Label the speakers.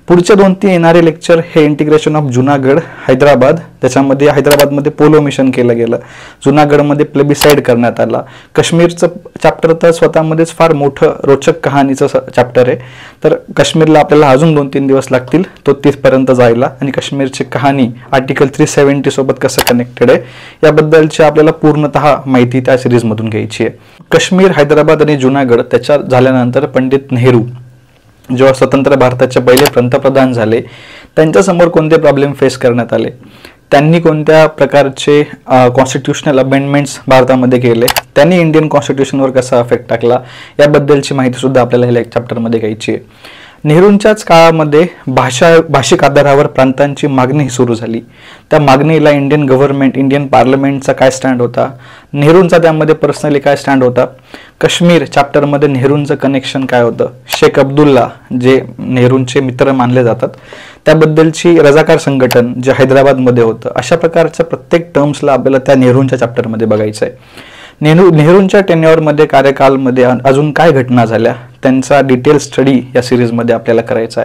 Speaker 1: पुढचे 2-3 येणारे लेक्चर हे इंटिग्रेशन ऑफ जुनागड हैदराबाद, त्याच्यामध्ये हैदराबादमध्ये पोलो मिशन केलं गेलं, जुनागडमध्ये प्लेबिसाइड करण्यात आला. काश्मीरचं चॅप्टर तर स्वतःमध्येच फार मोठं रोचक कहाणीचं चॅप्टर आहे. तर काश्मीरला आपल्याला अजून 2-3 दिवस लागतील तो तिथपर्यंत जायला, आणि काश्मीरची कहाणी आर्टिकल 370 सोबत कसं कनेक्टेड आहे याबद्दलची आपल्याला पूर्णतः माहिती त्या सिरीजमधून घ्यायची आहे. काश्मीर, हैदराबाद आणि जुनागड त्याच्या झाल्यानंतर पंडित नेहरू जेव्हा स्वतंत्र भारताचे पहिले पंतप्रधान झाले, त्यांच्यासमोर कोणते प्रॉब्लेम फेस करण्यात आले, त्यांनी कोणत्या प्रकारचे कॉन्स्टिट्यूशनल अमेंडमेंट्स भारतामध्ये केले, त्यांनी इंडियन कॉन्स्टिट्यूशनवर कसा इफेक्ट टाकला याबद्दलची माहिती सुद्धा आपल्याला ह्या चॅप्टरमध्ये घ्यायची आहे. नेहरूंच्याच काळामध्ये भाषिक आधारावर प्रांतांची मागणी सुरू झाली. त्या मागणीला इंडियन गव्हर्नमेंट, इंडियन पार्लमेंटचा काय स्टँड होता, नेहरूंचा त्यामध्ये पर्सनली काय स्टँड होता, काश्मीर चॅप्टरमध्ये नेहरूंचं कनेक्शन काय होतं, शेख अब्दुल्ला जे नेहरूंचे मित्र मानले जातात त्याबद्दलची रजाकार संघटन जे हैदराबादमध्ये होतं, अशा प्रकारच्या प्रत्येक टर्म्सला आपल्याला त्या नेहरूंच्या चॅप्टरमध्ये बघायचं आहे. नेहरूंच्या टेन्युअरमध्ये, कार्यकालमध्ये अजून काय घटना झाल्या त्यांचा डिटेल स्टडी या सिरीजमध्ये आपल्याला करायचा आहे.